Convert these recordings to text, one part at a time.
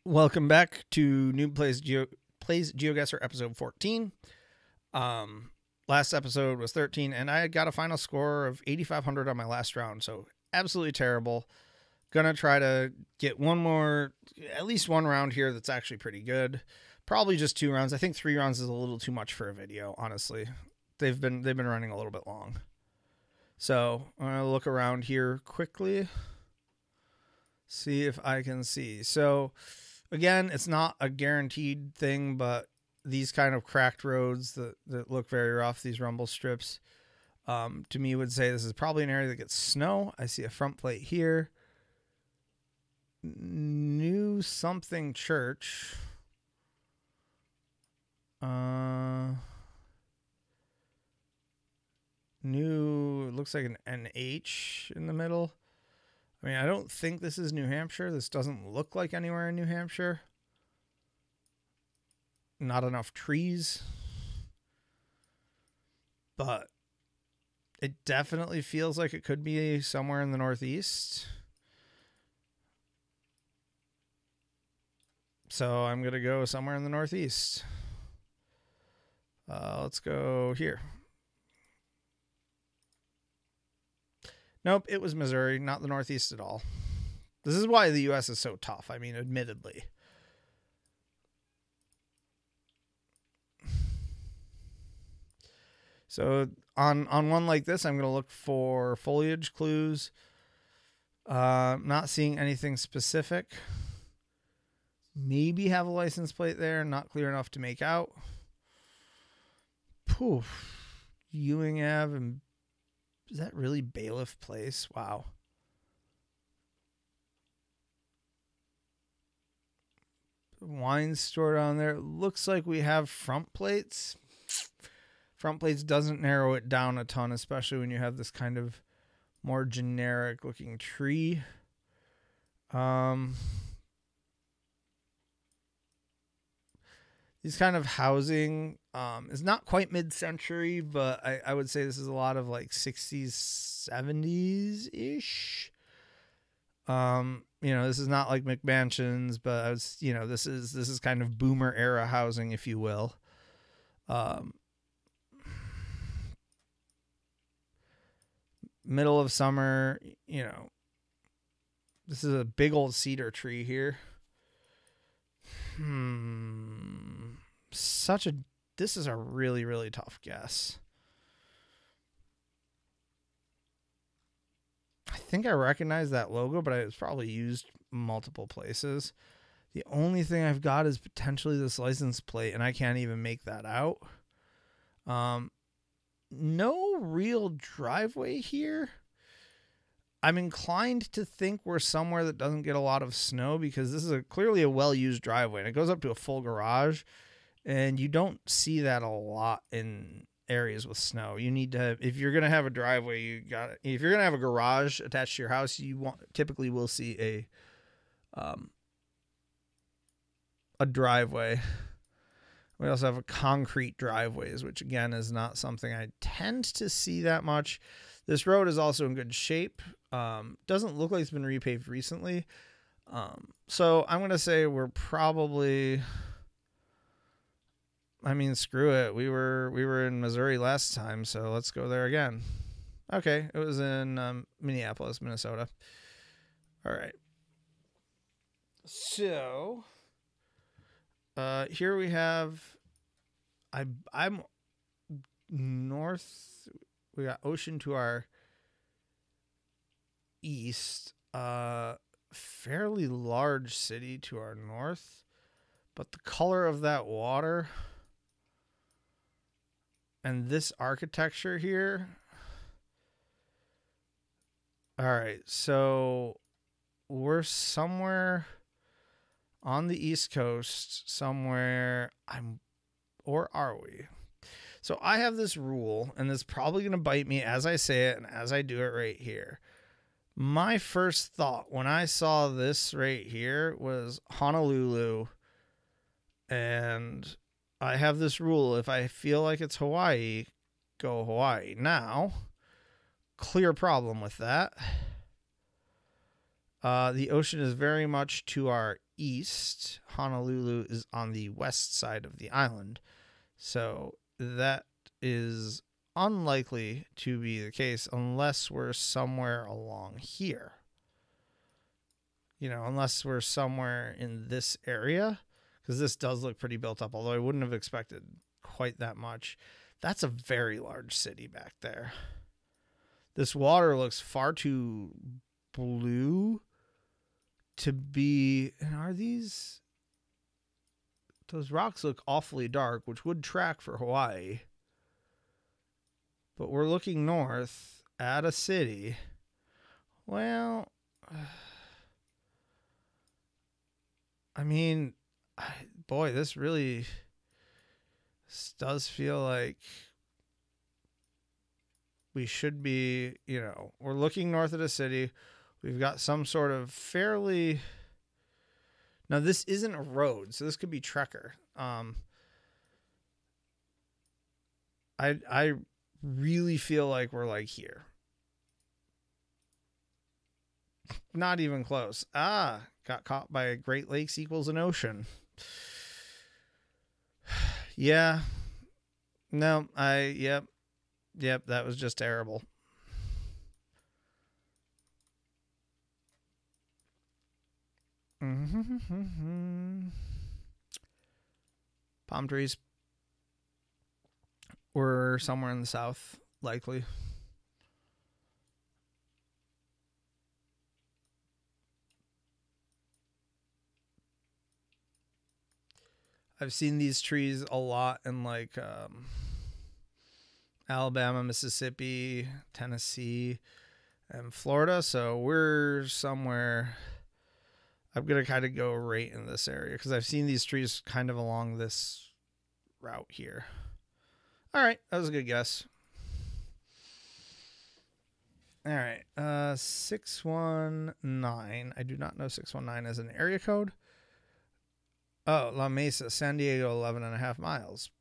Welcome back to Noob Plays Geoguessr episode 14. Last episode was 13, and I got a final score of 8,500 on my last round, so absolutely terrible. Gonna try to get at least one round here that's actually pretty good. Probably just 2 rounds. I think 3 rounds is a little too much for a video, honestly. They've been running a little bit long. So I'm gonna look around here quickly, see if I can see. So again, it's not a guaranteed thing, but these kind of cracked roads that look very rough, these rumble strips, to me would say this is probably an area that gets snow. I see a front plate here. New something church. New, it looks like an NH in the middle. I mean, I don't think this is New Hampshire. This doesn't look like anywhere in New Hampshire. Not enough trees. But it definitely feels like it could be somewhere in the Northeast. So I'm going to go somewhere in the Northeast. Let's go here. Nope, it was Missouri, not the Northeast at all. This is why the U.S. is so tough. I mean, admittedly. So on one like this, I'm going to look for foliage clues. Not seeing anything specific. Maybe have a license plate there. Not clear enough to make out. Poof. Ewing Ave. And is that really Bailiff Place? Wow. Wine store down there. Looks like we have front plates. Front plates doesn't narrow it down a ton, especially when you have this kind of more generic looking tree. These kind of housing is not quite mid-century, but I would say this is a lot of like 60s, 70s-ish. This is not like McMansions, but this is kind of boomer era housing, if you will. Middle of summer, this is a big old cedar tree here. This is a really, really tough guess. I think I recognize that logo, but it's probably used multiple places. The only thing I've got is potentially this license plate, and I can't even make that out. No real driveway here. I'm inclined to think we're somewhere that doesn't get a lot of snow because this is clearly a well-used driveway, and it goes up to a full garage, and you don't see that a lot in areas with snow. You need to, if you're going to have a driveway, if you're going to have a garage attached to your house, typically will see a driveway. We also have a concrete driveways, which again is not something I tend to see that much. This road is also in good shape. Doesn't look like it's been repaved recently. So I'm going to say we're probably, screw it. We were in Missouri last time, so let's go there again. Okay, it was in Minneapolis, Minnesota. All right. So here we have, I'm north. We got ocean to our east. Fairly large city to our north, but the color of that water and this architecture here. All right, so we're somewhere on the East Coast, somewhere. Or are we? So I have this rule, and it's probably going to bite me as I say it and as I do it right here. My first thought when I saw this right here was Honolulu, and I have this rule: if I feel like it's Hawaii, go Hawaii. Now, clear problem with that. The ocean is very much to our east. Honolulu is on the west side of the island. So that is unlikely to be the case unless we're somewhere along here. You know, unless we're somewhere in this area, because this does look pretty built up, although I wouldn't have expected quite that much. That's a very large city back there. This water looks far too blue to be. And are these. Those rocks look awfully dark, which would track for Hawaii. But we're looking north at a city. Well, I mean, boy, this does feel like we should be, you know, we're looking north at a city. We've got some sort of fairly. Now, this isn't a road, so this could be Trekker. I really feel like we're like here. Not even close. Got caught by a Great Lakes equals an ocean. Yeah. No, yep, that was just terrible. Palm trees. We're somewhere in the south, likely. I've seen these trees a lot in like Alabama, Mississippi, Tennessee, and Florida. So we're somewhere. I'm going to kind of go right in this area because I've seen these trees kind of along this route here. All right. That was a good guess. All right. 619. I do not know 619 as an area code. Oh, La Mesa, San Diego, 11.5 miles.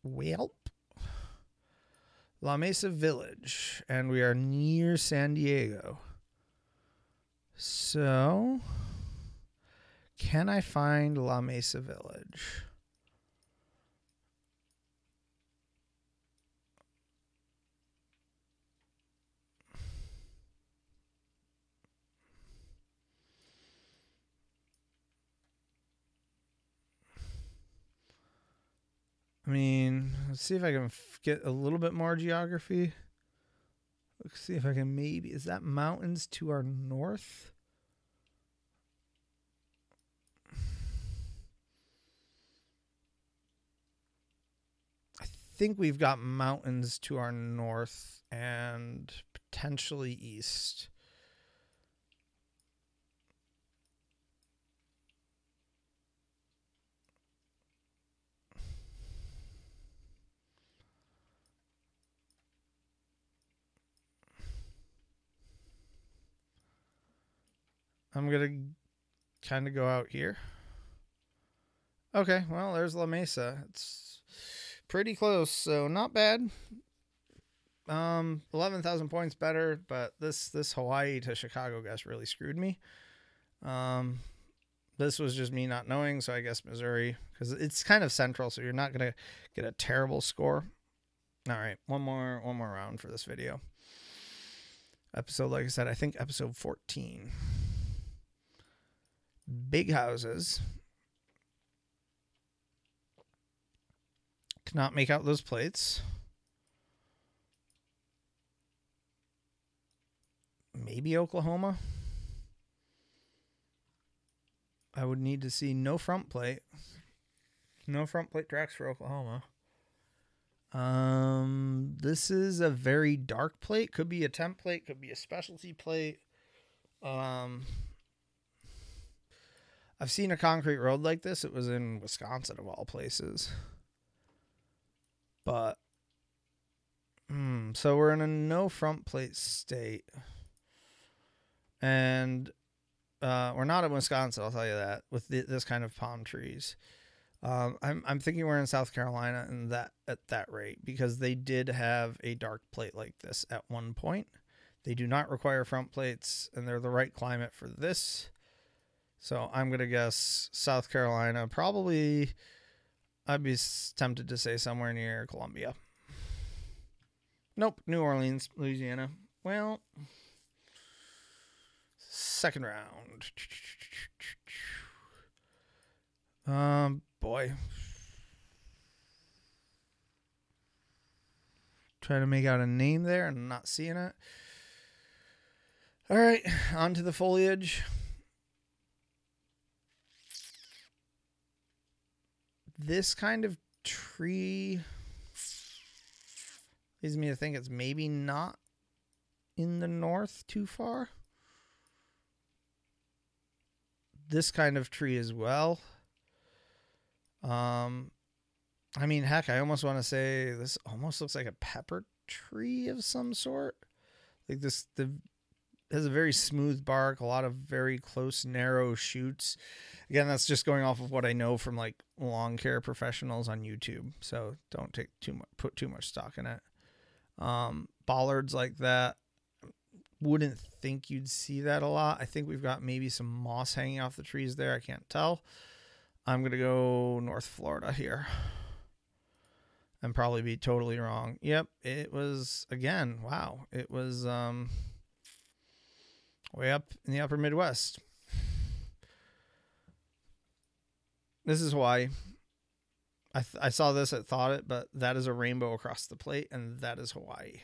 Welp. La Mesa Village. And we are near San Diego. So, can I find La Mesa Village? I mean, let's see if I can get a little bit more geography. Let's see if I can maybe. Is that mountains to our north? I think we've got mountains to our north and potentially east. I'm going to kind of go out here. Okay, well, there's La Mesa. It's pretty close, so not bad. 11,000 points better, but this Hawaii to Chicago guess really screwed me. This was just me not knowing, so I guess Missouri, because it's kind of central, so you're not going to get a terrible score. All right, one more round for this video. Episode, like I said, I think episode 14. Big houses. Cannot make out those plates. Maybe Oklahoma. I would need to see no front plate. No front plate tracks for Oklahoma. This is a very dark plate. Could be a temp plate. Could be a specialty plate. I've seen a concrete road like this. It was in Wisconsin, of all places. But, so we're in a no front plate state. And we're not in Wisconsin, I'll tell you that, with this kind of palm trees. I'm thinking we're in South Carolina and that at that rate, because they did have a dark plate like this at one point. They do not require front plates, and they're the right climate for this. So I'm going to guess South Carolina. Probably, I'd be tempted to say somewhere near Columbia. Nope, New Orleans, Louisiana. Well, second round. Boy. Trying to make out a name there and not seeing it. All right, on to the foliage. This kind of tree leads me to think it's maybe not in the north too far. This kind of tree as well. I mean, heck, I almost want to say this almost looks like a pepper tree of some sort. Like this, has a very smooth bark, a lot of very close, narrow shoots. Again, that's just going off of what I know from like lawn care professionals on YouTube. So don't put too much stock in it. Bollards like that, wouldn't think you'd see that a lot. I think we've got maybe some moss hanging off the trees there. I can't tell. I'm going to go North Florida here and probably be totally wrong. Yep, it was, again, wow. It was way up in the upper Midwest. This is Hawaii. I saw this, I thought it, but that is a rainbow across the plate, and that is Hawaii.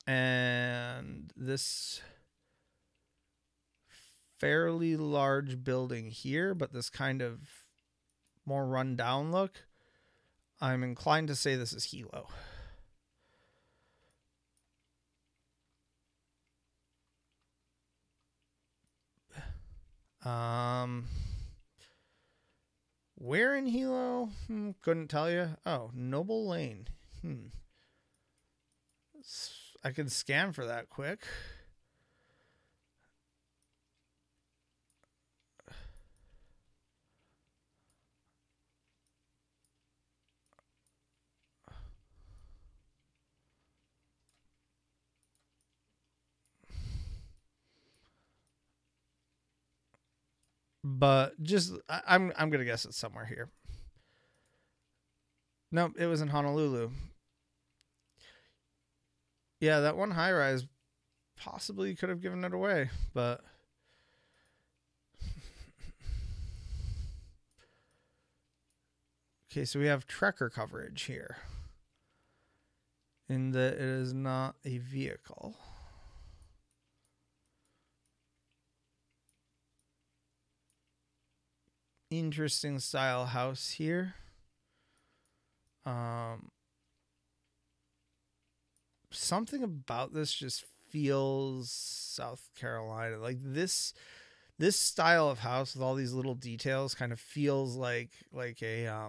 And this fairly large building here, but this kind of more run down look, I'm inclined to say this is Hilo. Where in Hilo? Couldn't tell you. Oh, Noble Lane. I could scan for that quick. But just I'm gonna guess it's somewhere here. Nope, it was in Honolulu. Yeah, that one high rise possibly could have given it away, but okay, so we have trekker coverage here. In that it is not a vehicle. Interesting style house here. Something about this just feels South Carolina. Like this style of house with all these little details kind of feels like a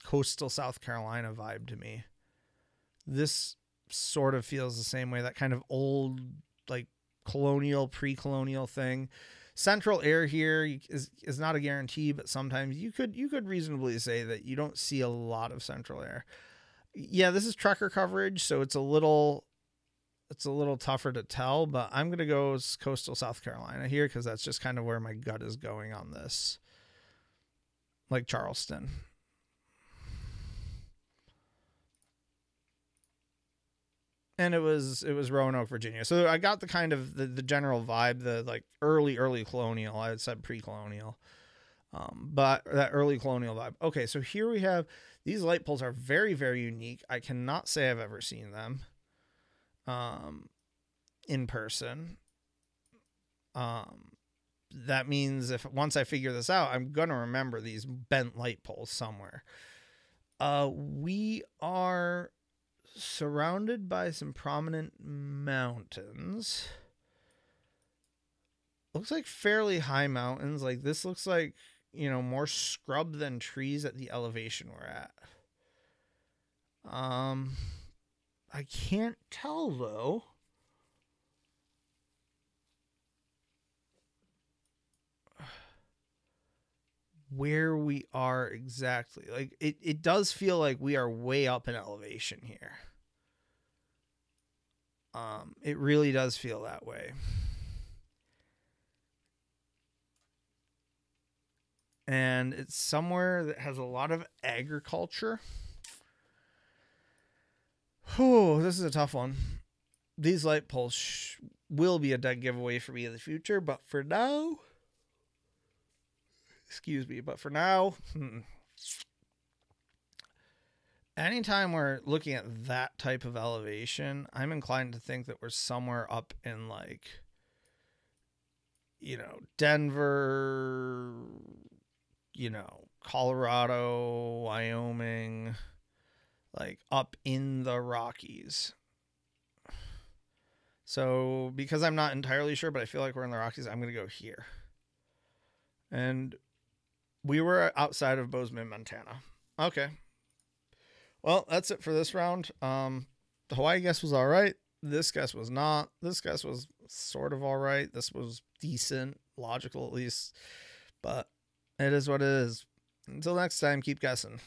coastal South Carolina vibe to me. This sort of feels the same way, that kind of old, like colonial, pre-colonial thing. Central air here is not a guarantee, but sometimes you could reasonably say that you don't see a lot of central air. Yeah, this is trekker coverage, so it's a little tougher to tell, but I'm going to go coastal South Carolina here because that's just kind of where my gut is going on this. Like Charleston. And it was Roanoke, Virginia. So I got the kind of the general vibe, the like early colonial. I had said pre-colonial. But that early colonial vibe. Okay, so here we have, these light poles are very, very unique. I cannot say I've ever seen them in person. That means once I figure this out, I'm going to remember these bent light poles somewhere. We are surrounded by some prominent mountains. Looks like fairly high mountains. Like this looks like, more scrub than trees at the elevation we're at. I can't tell though. Where we are exactly. Like it does feel like we are way up in elevation here. It really does feel that way. And it's somewhere that has a lot of agriculture. Oh, this is a tough one. These light poles will be a dead giveaway for me in the future, but for now, anytime we're looking at that type of elevation, I'm inclined to think that we're somewhere up in like, Denver, Colorado, Wyoming, like up in the Rockies. So because I'm not entirely sure, but I feel like we're in the Rockies, I'm going to go here. And we were outside of Bozeman, Montana. Okay. Well, that's it for this round. The Hawaii guess was all right. This guess was not. This guess was sort of all right. This was decent, logical at least. But it is what it is. Until next time, keep guessing.